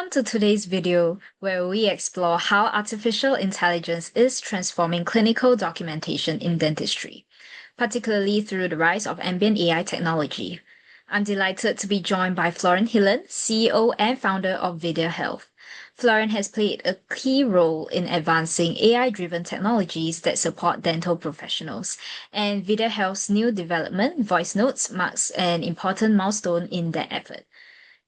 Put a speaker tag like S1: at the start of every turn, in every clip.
S1: Welcome to today's video, where we explore how artificial intelligence is transforming clinical documentation in dentistry, particularly through the rise of ambient AI technology. I'm delighted to be joined by Florian Hillen, CEO and founder of VideaHealth. Florian has played a key role in advancing AI-driven technologies that support dental professionals, and VideaHealth's new development, Voice Notes, marks an important milestone in that effort.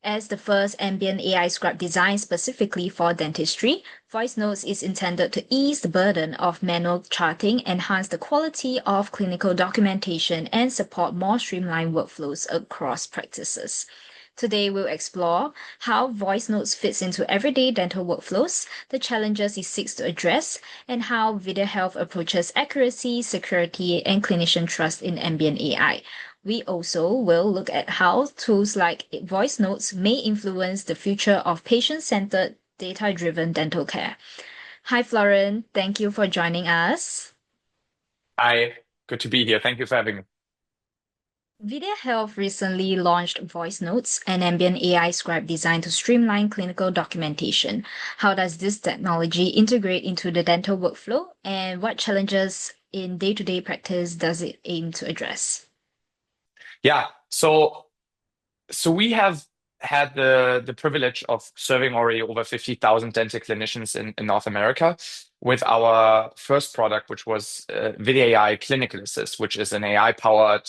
S1: As the first ambient AI script designed specifically for dentistry, Voice Notes is intended to ease the burden of manual charting, enhance the quality of clinical documentation, and support more streamlined workflows across practices. Today, we'll explore how Voice Notes fits into everyday dental workflows, the challenges it seeks to address, and how VideaHealth approaches accuracy, security, and clinician trust in ambient AI. We also will look at how tools like voice notes may influence the future of patient-centered, data-driven dental care. Hi, Florian. Thank you for joining us.
S2: Hi, good to be here. Thank you for having me.
S1: VideaHealth recently launched Voice Notes, an ambient AI script designed to streamline clinical documentation. How does this technology integrate into the dental workflow, and what challenges in day-to-day practice does it aim to address?
S2: Yeah, so we have had the privilege of serving already over 50,000 dental clinicians in North America with our first product, which was VideaAI Clinical Assist, which is an AI-powered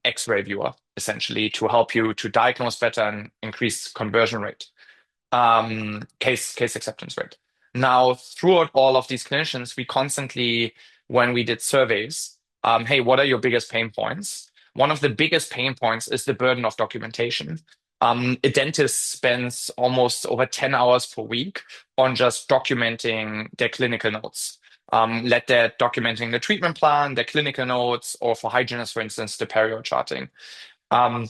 S2: X-ray viewer, essentially, to help you to diagnose better and increase conversion rate, case acceptance rate. Now, throughout all of these clinicians, we constantly, when we did surveys, hey, what are your biggest pain points? One of the biggest pain points is the burden of documentation. A dentist spends almost over 10 hours per week on just documenting their clinical notes. Let they're documenting the treatment plan, their clinical notes, or for hygienists, for instance, the perio charting. And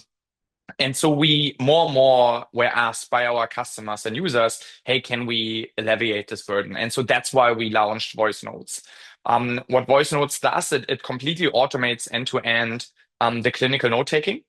S2: so we more and more were asked by our customers and users, hey, can we alleviate this burden? And so that's why we launched Voice Notes. What Voice Notes does, it completely automates end-to-end the clinical note taking.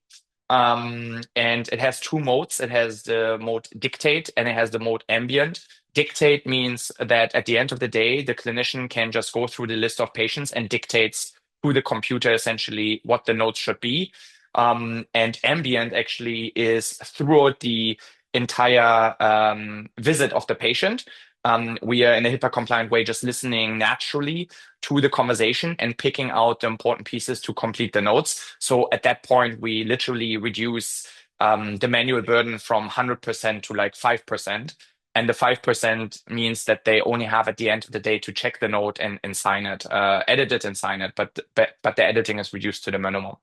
S2: And it has two modes. It has the mode dictate and it has the mode ambient. Dictate means that at the end of the day, the clinician can just go through the list of patients and dictates to the computer essentially what the notes should be. And ambient actually is throughout the entire visit of the patient. We are in a HIPAA compliant way, just listening naturally to the conversation and picking out the important pieces to complete the notes. So at that point, we literally reduce the manual burden from 100% to like 5%. And the 5% means that they only have at the end of the day to check the note and sign it, edit it and sign it, but the editing is reduced to the minimum.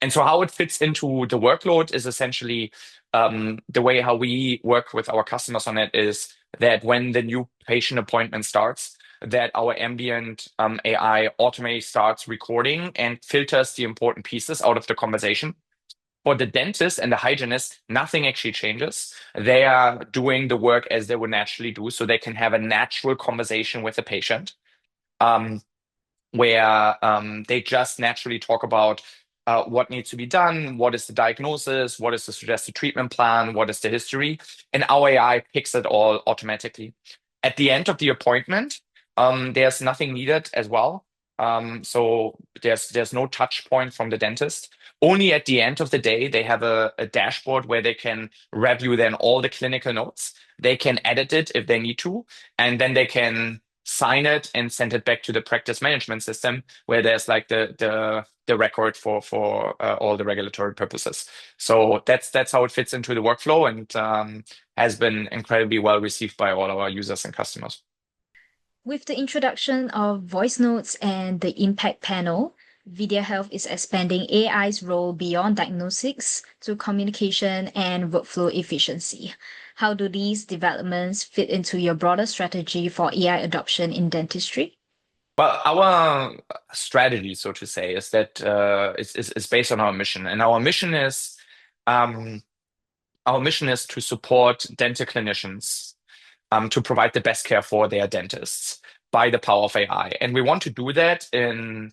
S2: And so how it fits into the workload is essentially the way how we work with our customers on it is that when the new patient appointment starts, that our ambient AI automatically starts recording and filters the important pieces out of the conversation. For the dentist and the hygienist, nothing actually changes. They are doing the work as they would naturally do, so they can have a natural conversation with the patient, where they just naturally talk about what needs to be done, what is the diagnosis, what is the suggested treatment plan, what is the history, and our AI picks it all automatically. At the end of the appointment, there's nothing needed as well. So there's no touch point from the dentist. Only at the end of the day, they have a dashboard where they can review then all the clinical notes. They can edit it if they need to, and then they can sign it and send it back to the practice management system where there's like the record for all the regulatory purposes. So that's how it fits into the workflow and has been incredibly well received by all our users and customers.
S1: With the introduction of voice notes and the impact panel, VideaHealth is expanding AI's role beyond diagnostics to communication and workflow efficiency. How do these developments fit into your broader strategy for AI adoption in dentistry?
S2: Well, our strategy, so to say, is that is based on our mission, and um, our mission is to support dental clinicians to provide the best care for their dentists by the power of AI. And we want to do that in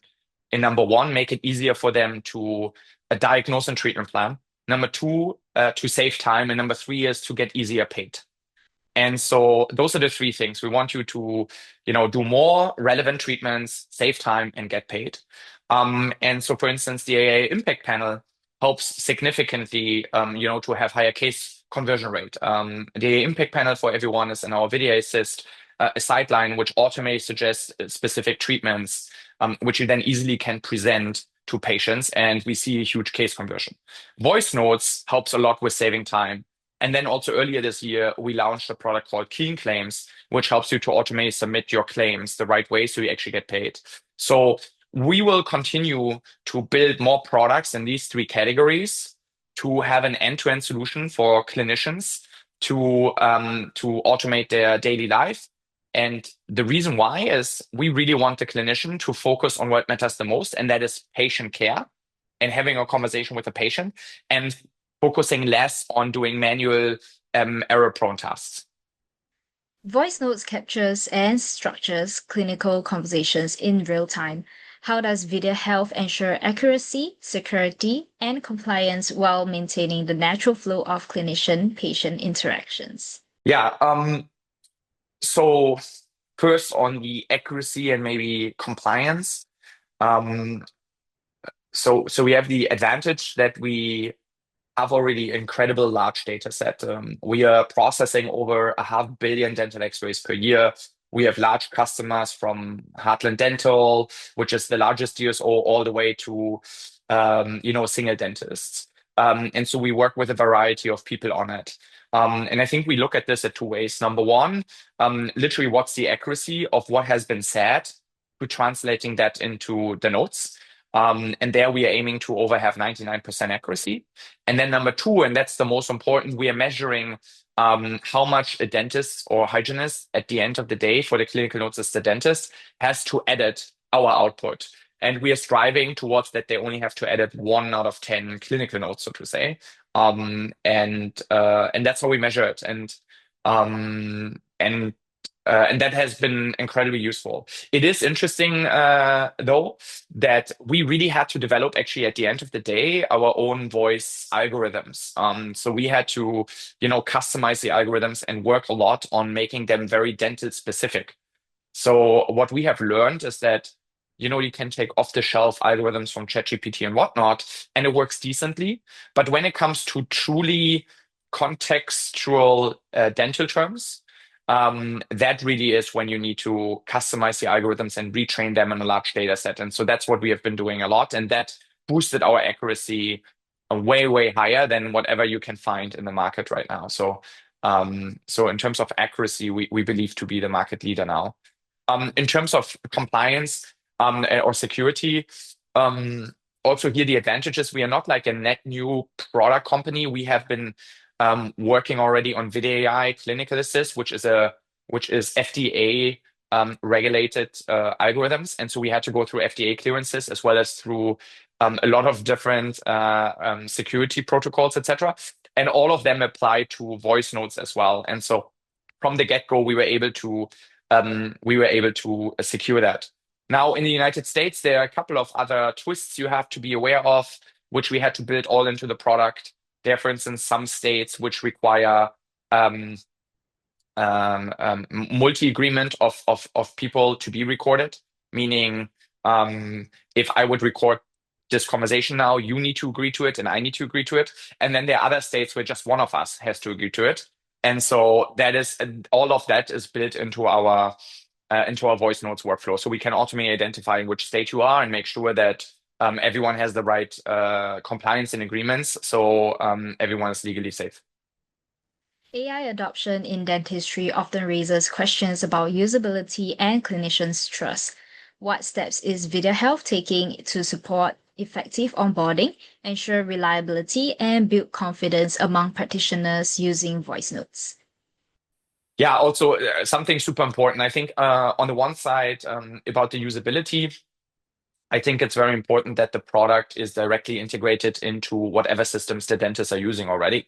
S2: number one, make it easier for them to diagnose and treatment plan. Number two, to save time. And number three is to get easier paid. And so those are the three things. We want you to, do more relevant treatments, save time, and get paid. And so, for instance, the AA Impact Panel helps significantly, to have higher case conversion rate. The AA Impact Panel for everyone is in our Video Assist, a sideline which automatically suggests specific treatments, which you then easily can present to patients, and we see a huge case conversion. Voice notes helps a lot with saving time. And then also earlier this year, we launched a product called Clean Claims, which helps you to automatically submit your claims the right way so you actually get paid. So we will continue to build more products in these three categories to have an end-to-end solution for clinicians to automate their daily life. And the reason why is we really want the clinician to focus on what matters the most, and that is patient care and having a conversation with the patient, and focusing less on doing manual error-prone tasks.
S1: Voice notes captures and structures clinical conversations in real time. How does VideaHealth ensure accuracy, security, and compliance while maintaining the natural flow of clinician-patient interactions?
S2: Yeah. So first on the accuracy and maybe compliance. Um, so we have the advantage that we have already incredible large data set. We are processing over 500 million dental X-rays per year. We have large customers from Heartland Dental, which is the largest DSO, all the way to single dentists. And so we work with a variety of people on it. And I think we look at this at two ways. Number one, literally what's the accuracy of what has been said, to translating that into the notes. And there we are aiming to over have 99% accuracy. And then number two, and that's the most important, we are measuring how much a dentist or hygienist at the end of the day for the clinical notes as the dentist has to edit our output. And we are striving towards that they only have to edit 1 out of 10 clinical notes, so to say. And that's how we measure it. And that has been incredibly useful. It is interesting, though, that we really had to develop, actually, at the end of the day, our own voice algorithms. So we had to, customize the algorithms and work a lot on making them very dental specific. So what we have learned is that, you can take off-the-shelf algorithms from ChatGPT and whatnot, and it works decently. But when it comes to truly contextual dental terms, that really is when you need to customize the algorithms and retrain them in a large data set. And so that's what we have been doing a lot. And that boosted our accuracy way, way higher than whatever you can find in the market right now. So in terms of accuracy, we believe to be the market leader now. In terms of compliance or security, also here the advantage is we are not like a net new product company. We have been working already on VideaAI Clinical Assist, which is FDA regulated algorithms, and so we had to go through FDA clearances as well as through a lot of different security protocols, etc. And all of them apply to voice notes as well. And so from the get-go, we were able to secure that. Now in the United States, there are a couple of other twists you have to be aware of, which we had to build all into the product. There are, for instance, some states which require multi-agreement of people to be recorded, meaning if I would record this conversation now, you need to agree to it and I need to agree to it. And then there are other states where just one of us has to agree to it. And so all of that is built into our voice notes workflow. So we can automate identifying which state you are and make sure that everyone has the right compliance and agreements, so everyone is legally safe.
S1: AI adoption in dentistry often raises questions about usability and clinicians' trust. What steps is VideaHealth taking to support effective onboarding, ensure reliability, and build confidence among practitioners using voice notes?
S2: Yeah, also something super important. I think on the one side, about the usability, I think it's very important that the product is directly integrated into whatever systems the dentists are using already.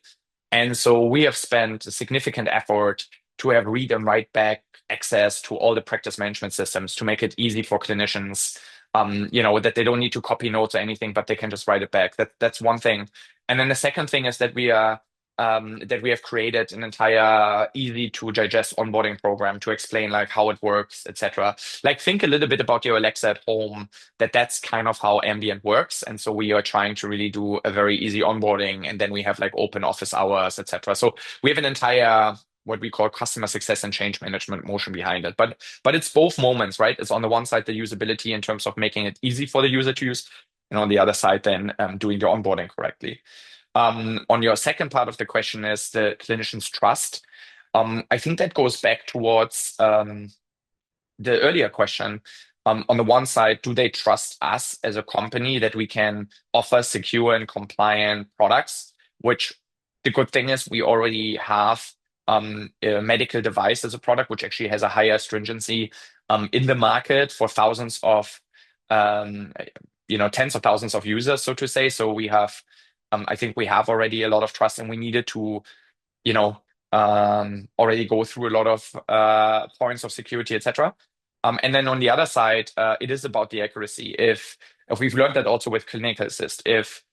S2: And so we have spent a significant effort to have read and write back access to all the practice management systems to make it easy for clinicians that they don't need to copy notes or anything, but they can just write it back. That's one thing. And then the second thing is that we have created an entire easy to digest onboarding program to explain like how it works, etc. Like think a little bit about your Alexa at home, that's kind of how ambient works. And so we are trying to really do a very easy onboarding, and then we have like open office hours, etc. So we have an entire what we call customer success and change management motion behind it. But it's both moments, right? It's on the one side the usability in terms of making it easy for the user to use, and on the other side then doing the onboarding correctly. On your second part of the question is the clinician's trust. I think that goes back towards the earlier question. On the one side, do they trust us as a company that we can offer secure and compliant products? Which the good thing is we already have a medical device as a product, which actually has a higher stringency in the market for thousands of, tens of thousands of users, so to say. So I think we have already a lot of trust, and we needed to, you know, already go through a lot of points of security, etc. And then on the other side, it is about the accuracy. If we've learned that also with Clinical Assist, if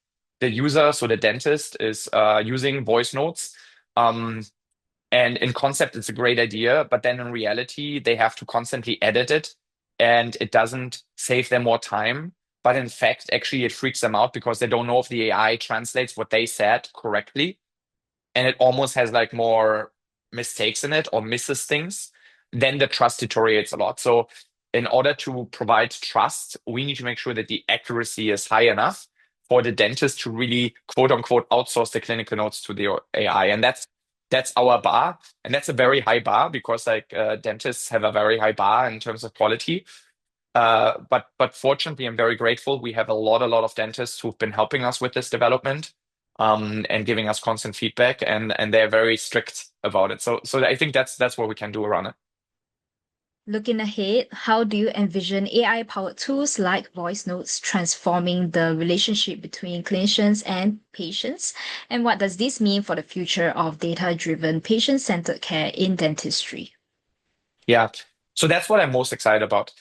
S2: the user, so the dentist, is using voice notes, and in concept it's a great idea, but then in reality they have to constantly edit it, and it doesn't save them more time. But in fact, actually, it freaks them out because they don't know if the AI translates what they said correctly, and it almost has like more mistakes in it or misses things, then the trust deteriorates a lot. So in order to provide trust, we need to make sure that the accuracy is high enough for the dentist to really quote unquote outsource the clinical notes to the AI. And that's our bar. And that's a very high bar because like dentists have a very high bar in terms of quality. But fortunately, I'm very grateful. We have a lot of dentists who've been helping us with this development, and giving us constant feedback, and they're very strict about it. So I think that's what we can do around it.
S1: Looking ahead, how do you envision AI-powered tools like voice notes transforming the relationship between clinicians and patients? And what does this mean for the future of data-driven, patient-centered care in dentistry?
S2: Yeah. So that's what I'm most excited about.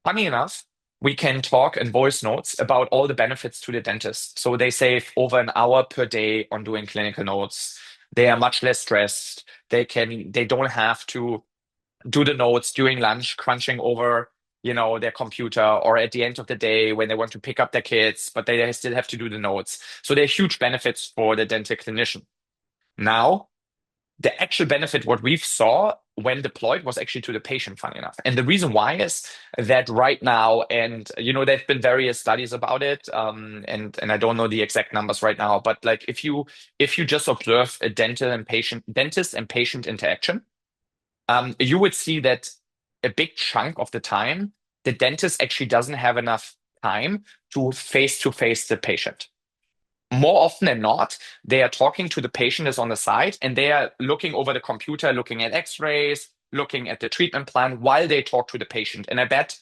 S2: Funny enough, we can talk in voice notes about all the benefits to the dentist. So they save over an hour per day on doing clinical notes. They are much less stressed. They don't have to do the notes during lunch, crunching over, their computer, or at the end of the day when they want to pick up their kids, but they still have to do the notes. So there are huge benefits for the dental clinician. Now, the actual benefit, what we've saw when deployed, was actually to the patient, funny enough. And the reason why is that right now, and there've been various studies about it, and I don't know the exact numbers right now, but like if you just observe a dentist and patient interaction, you would see that a big chunk of the time, the dentist actually doesn't have enough time to face the patient. More often than not, they are talking to the patient is on the side, and they are looking over the computer, looking at x-rays, looking at the treatment plan while they talk to the patient. And I bet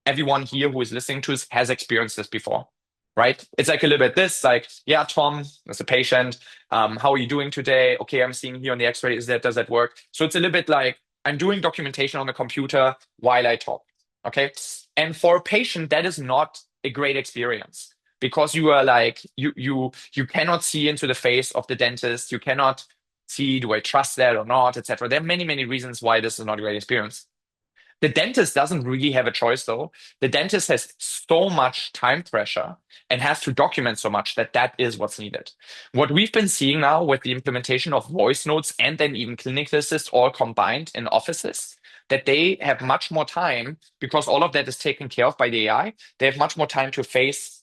S2: everyone here who is listening to us has experienced this before, right? It's like a little bit this, like, yeah, Tom, as a patient, how are you doing today? Okay, I'm seeing here on the x-ray, does that work? So it's a little bit like I'm doing documentation on the computer while I talk, okay? And for a patient, that is not a great experience because you are like, you cannot see into the face of the dentist. You cannot see, do I trust that or not, etc. There are many reasons why this is not a great experience. The dentist doesn't really have a choice, though. The dentist has so much time pressure and has to document so much that is what's needed. What we've been seeing now with the implementation of voice notes and then even clinical assist all combined in offices, that they have much more time because all of that is taken care of by the AI. They have much more time to face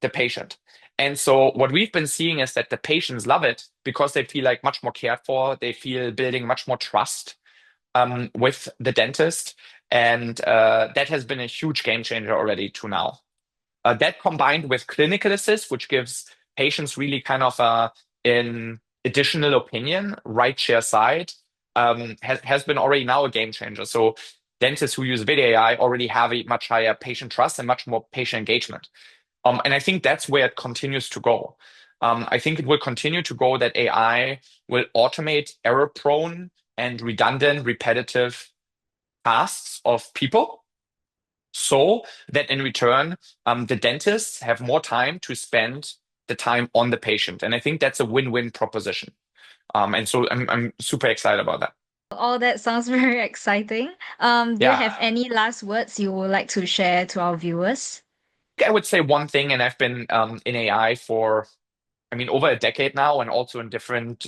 S2: the patient. And so what we've been seeing is that the patients love it because they feel like much more cared for. They feel building much more trust with the dentist. And that has been a huge game changer already to now. That combined with clinical assist, which gives patients really kind of an additional opinion, right chair side, has been already now a game changer. So dentists who use video AI already have a much higher patient trust and much more patient engagement. And I think that's where it continues to go. I think it will continue to go that AI will automate error-prone and redundant, repetitive tasks of people. so that in return, the dentists have more time to spend the time on the patient. And I think that's a win-win proposition. And so I'm super excited about that.
S1: All that sounds very exciting. Do you
S2: Yeah,
S1: have any last words you would like to share to our viewers?
S2: I would say one thing, and I've been in AI for, I mean, over a decade now, and also in different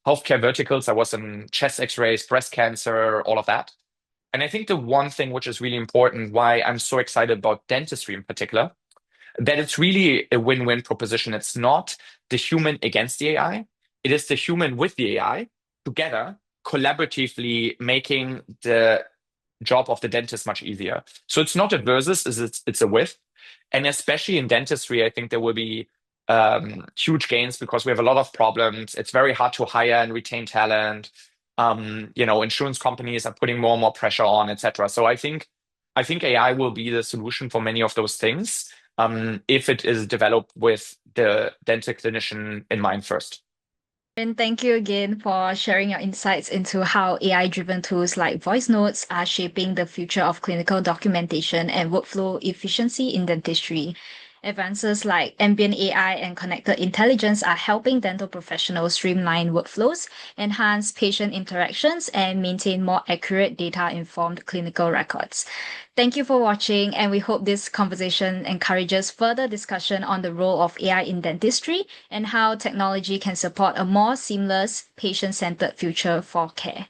S2: healthcare verticals. I was in chest X-rays, breast cancer, all of that. And I think the one thing which is really important, why I'm so excited about dentistry in particular, that it's really a win-win proposition. It's not the human against the AI. It is the human with the AI together, collaboratively making the job of the dentist much easier. So it's not a versus, it's a with. And especially in dentistry, I think there will be huge gains because we have a lot of problems. It's very hard to hire and retain talent. Insurance companies are putting more and more pressure on, etc. So I think AI will be the solution for many of those things, if it is developed with the dental clinician in mind first.
S1: And thank you again for sharing your insights into how AI-driven tools like voice notes are shaping the future of clinical documentation and workflow efficiency in dentistry. Advances like ambient AI and connected intelligence are helping dental professionals streamline workflows, enhance patient interactions, and maintain more accurate data-informed clinical records. Thank you for watching, and we hope this conversation encourages further discussion on the role of AI in dentistry and how technology can support a more seamless, patient centered future for care.